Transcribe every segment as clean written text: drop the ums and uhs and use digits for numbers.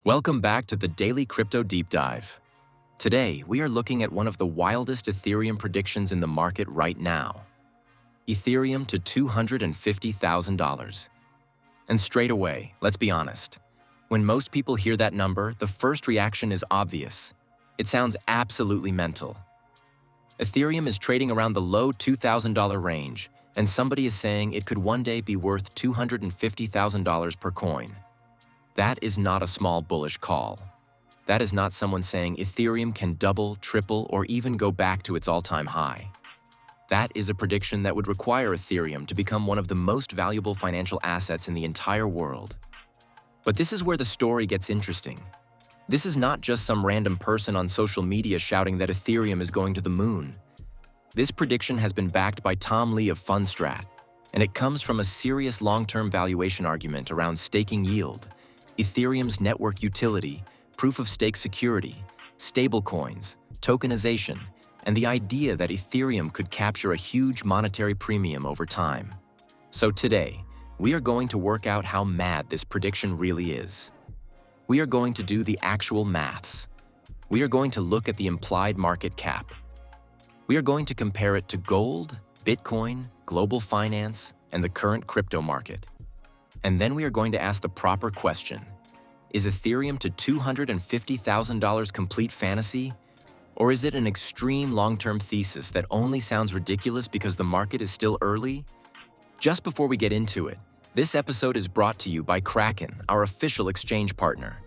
Welcome back to the Daily Crypto Deep Dive. Today, we are looking at one of the wildest Ethereum predictions in the market right now. Ethereum to $250,000. And straight away, let's be honest. When most people hear that number, the first reaction is obvious. It sounds absolutely mental. Ethereum is trading around the low $2,000 range, and somebody is saying it could one day be worth $250,000 per coin. That is not a small bullish call. That is not someone saying Ethereum can double, triple, or even go back to its all-time high. That is a prediction that would require Ethereum to become one of the most valuable financial assets in the entire world. But this is where the story gets interesting. This is not just some random person on social media shouting that Ethereum is going to the moon. This prediction has been backed by Tom Lee of Fundstrat, and it comes from a serious long-term valuation argument around staking yield, Ethereum's network utility, proof-of-stake security, stablecoins, tokenization, and the idea that Ethereum could capture a huge monetary premium over time. So today, we are going to work out how mad this prediction really is. We are going to do the actual maths. We are going to look at the implied market cap. We are going to compare it to gold, Bitcoin, global finance, and the current crypto market. And then we are going to ask the proper question. Is Ethereum to $250,000 complete fantasy? Or is it an extreme long-term thesis that only sounds ridiculous because the market is still early? Just before we get into it, this episode is brought to you by Kraken, our official exchange partner.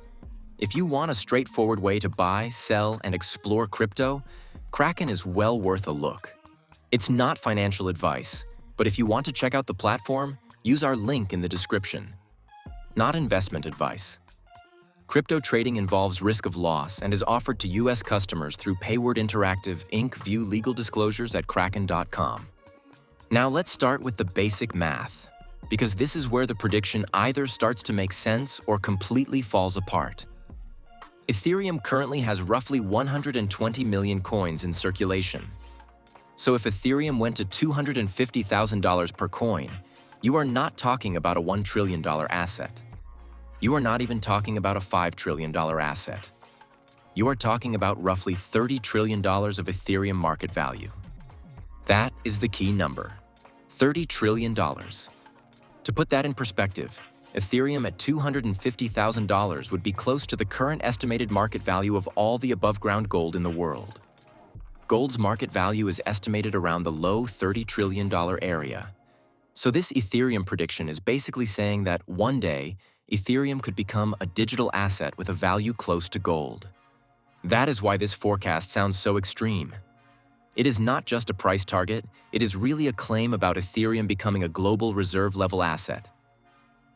If you want a straightforward way to buy, sell, and explore crypto, Kraken is well worth a look. It's not financial advice, but if you want to check out the platform, use our link in the description. Not investment advice. Crypto trading involves risk of loss and is offered to U.S. customers through Payward Interactive Inc. View legal disclosures at Kraken.com. Now let's start with the basic math, because this is where the prediction either starts to make sense or completely falls apart. Ethereum currently has roughly 120 million coins in circulation. So if Ethereum went to $250,000 per coin, you are not talking about a $1 trillion asset. You are not even talking about a $5 trillion asset. You are talking about roughly $30 trillion of Ethereum market value. That is the key number, $30 trillion. To put that in perspective, Ethereum at $250,000 would be close to the current estimated market value of all the above-ground gold in the world. Gold's market value is estimated around the low $30 trillion area. So this Ethereum prediction is basically saying that one day, Ethereum could become a digital asset with a value close to gold. That is why this forecast sounds so extreme. It is not just a price target, it is really a claim about Ethereum becoming a global reserve-level asset.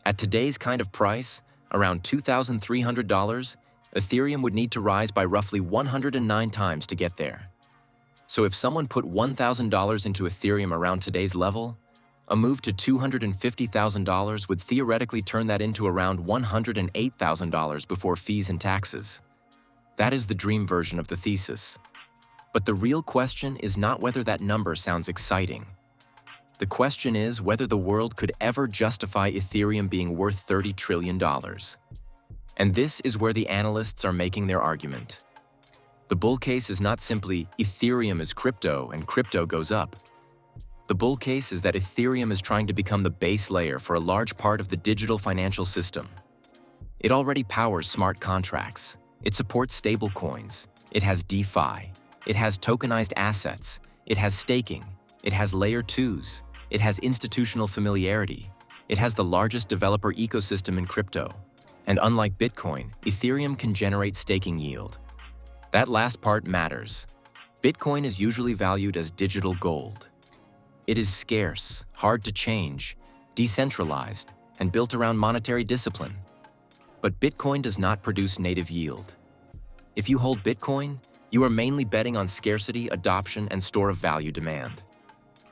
At today's kind of price, around $2,300, Ethereum would need to rise by roughly 109 times to get there. So if someone put $1,000 into Ethereum around today's level, a move to $250,000 would theoretically turn that into around $108,000 before fees and taxes. That is the dream version of the thesis. But the real question is not whether that number sounds exciting. The question is whether the world could ever justify Ethereum being worth $30 trillion. And this is where the analysts are making their argument. The bull case is not simply Ethereum is crypto and crypto goes up. The bull case is that Ethereum is trying to become the base layer for a large part of the digital financial system. It already powers smart contracts. It supports stablecoins. It has DeFi. It has tokenized assets. It has staking. It has layer 2s. It has institutional familiarity. It has the largest developer ecosystem in crypto. And unlike Bitcoin, Ethereum can generate staking yield. That last part matters. Bitcoin is usually valued as digital gold. It is scarce, hard to change, decentralized, and built around monetary discipline. But Bitcoin does not produce native yield. If you hold Bitcoin, you are mainly betting on scarcity, adoption, and store of value demand.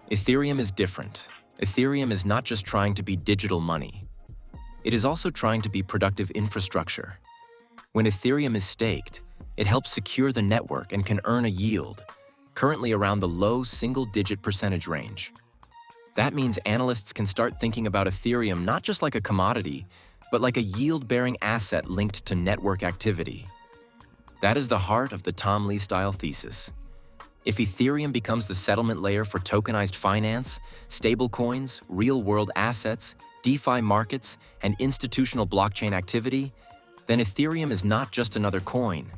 Ethereum is different. Ethereum is not just trying to be digital money. It is also trying to be productive infrastructure. When Ethereum is staked, it helps secure the network and can earn a yield, currently around the low single-digit percentage range. That means analysts can start thinking about Ethereum not just like a commodity, but like a yield-bearing asset linked to network activity. That is the heart of the Tom Lee-style thesis. If Ethereum becomes the settlement layer for tokenized finance, stablecoins, real-world assets, DeFi markets, and institutional blockchain activity, then Ethereum is not just another coin.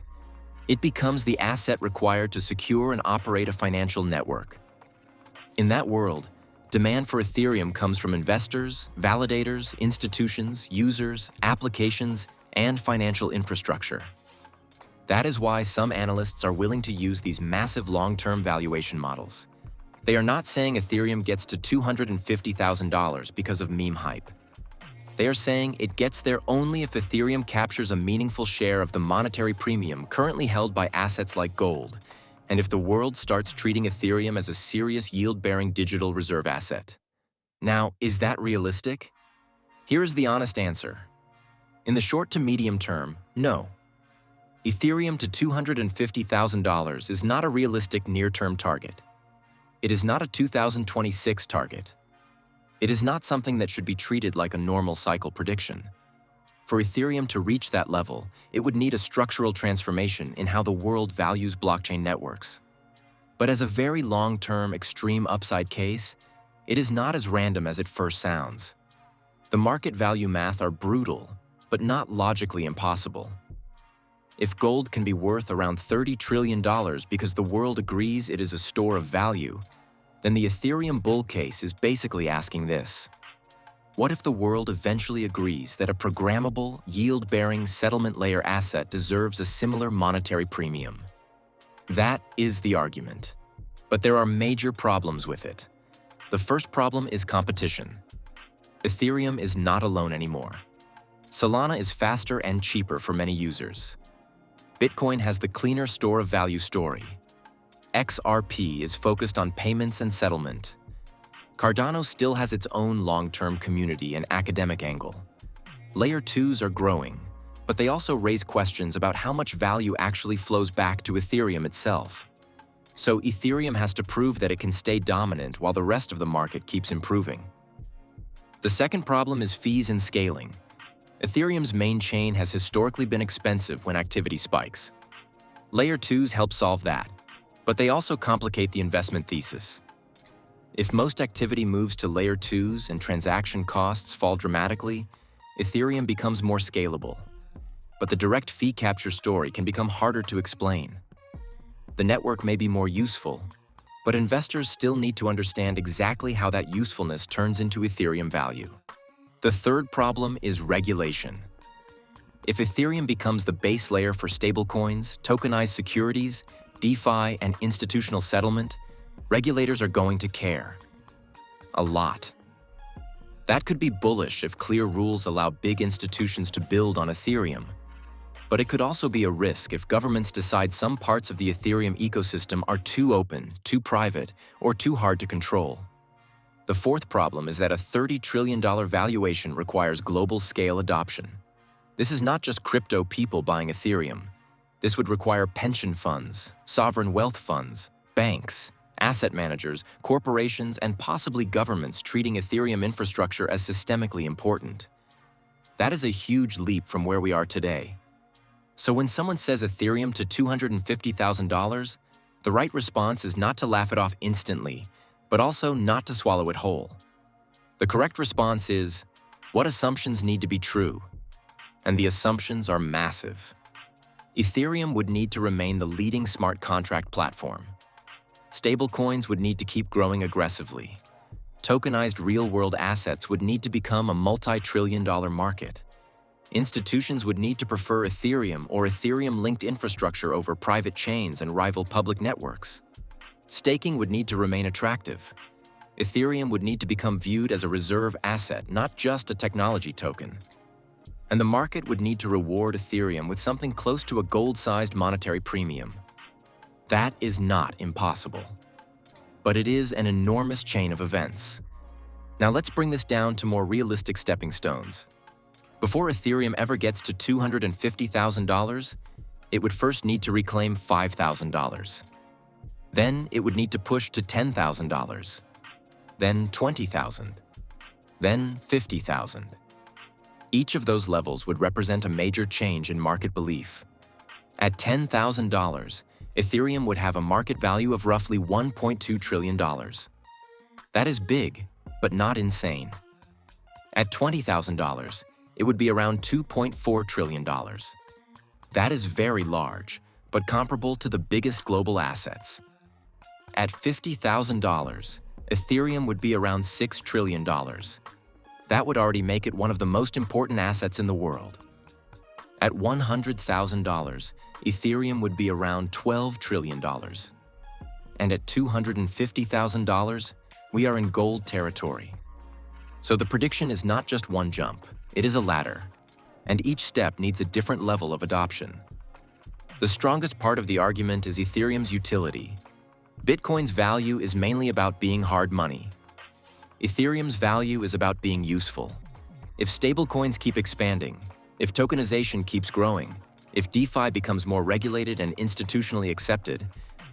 It becomes the asset required to secure and operate a financial network. In that world, demand for Ethereum comes from investors, validators, institutions, users, applications, and financial infrastructure. That is why some analysts are willing to use these massive long-term valuation models. They are not saying Ethereum gets to $250,000 because of meme hype. They are saying it gets there only if Ethereum captures a meaningful share of the monetary premium currently held by assets like gold, and if the world starts treating Ethereum as a serious yield-bearing digital reserve asset. Now, is that realistic? Here is the honest answer. In the short to medium term, no. Ethereum to $250,000 is not a realistic near-term target. It is not a 2026 target. It is not something that should be treated like a normal cycle prediction. For Ethereum to reach that level, it would need a structural transformation in how the world values blockchain networks. But as a very long-term extreme upside case, it is not as random as it first sounds. The market value math are brutal, but not logically impossible. If gold can be worth around $30 trillion because the world agrees it is a store of value, then the Ethereum bull case is basically asking this. What if the world eventually agrees that a programmable, yield-bearing settlement layer asset deserves a similar monetary premium? That is the argument. But there are major problems with it. The first problem is competition. Ethereum is not alone anymore. Solana is faster and cheaper for many users. Bitcoin has the cleaner store of value story. XRP is focused on payments and settlement. Cardano still has its own long-term community and academic angle. Layer 2s are growing, but they also raise questions about how much value actually flows back to Ethereum itself. So Ethereum has to prove that it can stay dominant while the rest of the market keeps improving. The second problem is fees and scaling. Ethereum's main chain has historically been expensive when activity spikes. Layer 2s help solve that, but they also complicate the investment thesis. If most activity moves to Layer 2s and transaction costs fall dramatically, Ethereum becomes more scalable. But the direct fee capture story can become harder to explain. The network may be more useful, but investors still need to understand exactly how that usefulness turns into Ethereum value. The third problem is regulation. If Ethereum becomes the base layer for stablecoins, tokenized securities, DeFi, and institutional settlement, regulators are going to care. A lot. That could be bullish if clear rules allow big institutions to build on Ethereum. But it could also be a risk if governments decide some parts of the Ethereum ecosystem are too open, too private, or too hard to control. The fourth problem is that a $30 trillion valuation requires global scale adoption. This is not just crypto people buying Ethereum. This would require pension funds, sovereign wealth funds, banks, asset managers, corporations, and possibly governments treating Ethereum infrastructure as systemically important. That is a huge leap from where we are today. So when someone says Ethereum to $250,000, the right response is not to laugh it off instantly, but also not to swallow it whole. The correct response is, what assumptions need to be true? And the assumptions are massive. Ethereum would need to remain the leading smart contract platform. Stablecoins would need to keep growing aggressively. Tokenized real-world assets would need to become a multi-trillion-dollar market. Institutions would need to prefer Ethereum or Ethereum-linked infrastructure over private chains and rival public networks. Staking would need to remain attractive. Ethereum would need to become viewed as a reserve asset, not just a technology token. And the market would need to reward Ethereum with something close to a gold-sized monetary premium. That is not impossible. But it is an enormous chain of events. Now let's bring this down to more realistic stepping stones. Before Ethereum ever gets to $250,000, it would first need to reclaim $5,000. Then it would need to push to $10,000. Then $20,000. Then $50,000. Each of those levels would represent a major change in market belief. At $10,000, Ethereum would have a market value of roughly $1.2 trillion. That is big, but not insane. At $20,000, it would be around $2.4 trillion. That is very large, but comparable to the biggest global assets. At $50,000, Ethereum would be around $6 trillion. That would already make it one of the most important assets in the world. At $100,000, Ethereum would be around $12 trillion. And at $250,000, we are in gold territory. So the prediction is not just one jump, it is a ladder. And each step needs a different level of adoption. The strongest part of the argument is Ethereum's utility. Bitcoin's value is mainly about being hard money. Ethereum's value is about being useful. If stablecoins keep expanding, if tokenization keeps growing, if DeFi becomes more regulated and institutionally accepted,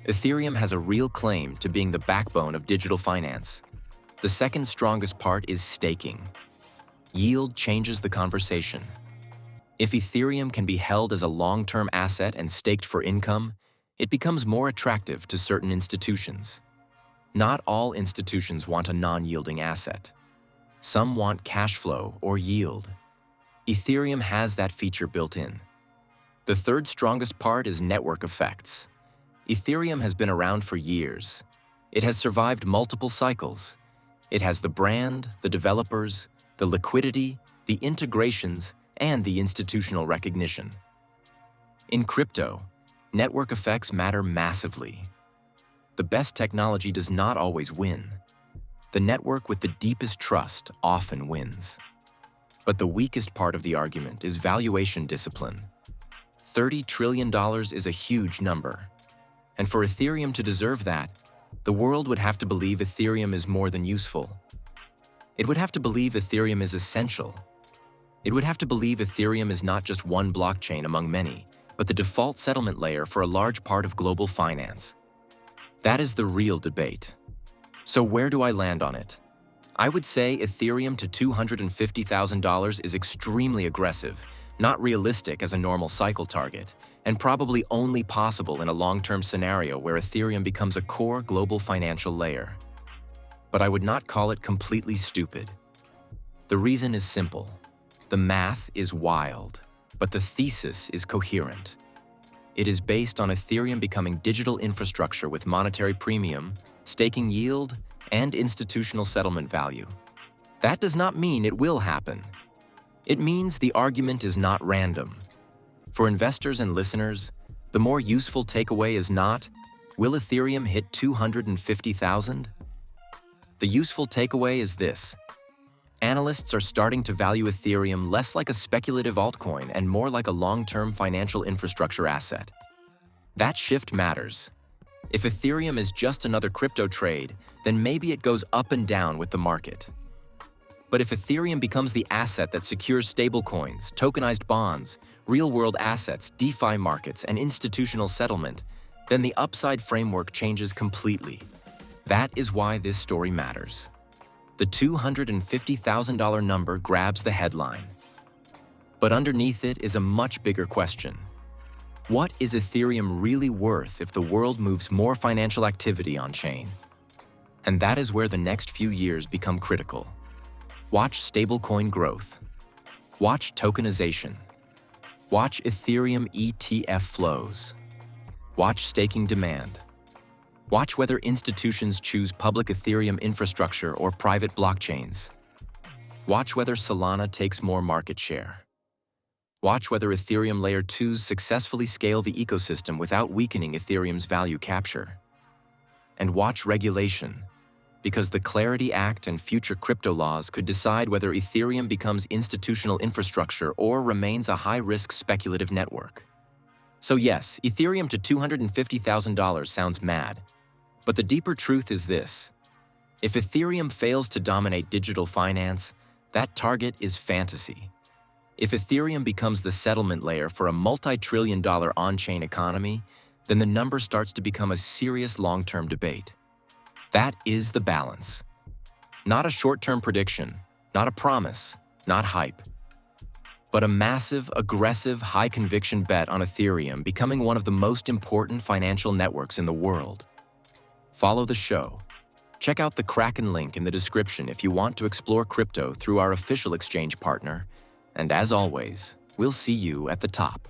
Ethereum has a real claim to being the backbone of digital finance. The second strongest part is staking. Yield changes the conversation. If Ethereum can be held as a long-term asset and staked for income, it becomes more attractive to certain institutions. Not all institutions want a non-yielding asset. Some want cash flow or yield. Ethereum has that feature built in. The third strongest part is network effects. Ethereum has been around for years. It has survived multiple cycles. It has the brand, the developers, the liquidity, the integrations, and the institutional recognition. In crypto, network effects matter massively. The best technology does not always win. The network with the deepest trust often wins. But the weakest part of the argument is valuation discipline. $30 trillion is a huge number. And for Ethereum to deserve that, the world would have to believe Ethereum is more than useful. It would have to believe Ethereum is essential. It would have to believe Ethereum is not just one blockchain among many, but the default settlement layer for a large part of global finance. That is the real debate. So where do I land on it? I would say Ethereum to $250,000 is extremely aggressive, not realistic as a normal cycle target, and probably only possible in a long-term scenario where Ethereum becomes a core global financial layer. But I would not call it completely stupid. The reason is simple. The math is wild, but the thesis is coherent. It is based on Ethereum becoming digital infrastructure with monetary premium, staking yield, and institutional settlement value. That does not mean it will happen. It means the argument is not random. For investors and listeners, the more useful takeaway is not, will Ethereum hit 250,000? The useful takeaway is this. Analysts are starting to value Ethereum less like a speculative altcoin and more like a long-term financial infrastructure asset. That shift matters. If Ethereum is just another crypto trade, then maybe it goes up and down with the market. But if Ethereum becomes the asset that secures stablecoins, tokenized bonds, real-world assets, DeFi markets, and institutional settlement, then the upside framework changes completely. That is why this story matters. The $250,000 number grabs the headline. But underneath it is a much bigger question. What is Ethereum really worth if the world moves more financial activity on-chain? And that is where the next few years become critical. Watch stablecoin growth. Watch tokenization. Watch Ethereum ETF flows. Watch staking demand. Watch whether institutions choose public Ethereum infrastructure or private blockchains. Watch whether Solana takes more market share. Watch whether Ethereum Layer 2s successfully scale the ecosystem without weakening Ethereum's value capture. And watch regulation, because the Clarity Act and future crypto laws could decide whether Ethereum becomes institutional infrastructure or remains a high-risk speculative network. So yes, Ethereum to $250,000 sounds mad, but the deeper truth is this. If Ethereum fails to dominate digital finance, that target is fantasy. If Ethereum becomes the settlement layer for a multi-trillion-dollar on-chain economy, then the number starts to become a serious long-term debate. That is the balance. Not a short-term prediction, not a promise, not hype. but a massive, aggressive, high-conviction bet on Ethereum becoming one of the most important financial networks in the world. Follow the show. Check out the Kraken link in the description if you want to explore crypto through our official exchange partner. And as always, we'll see you at the top.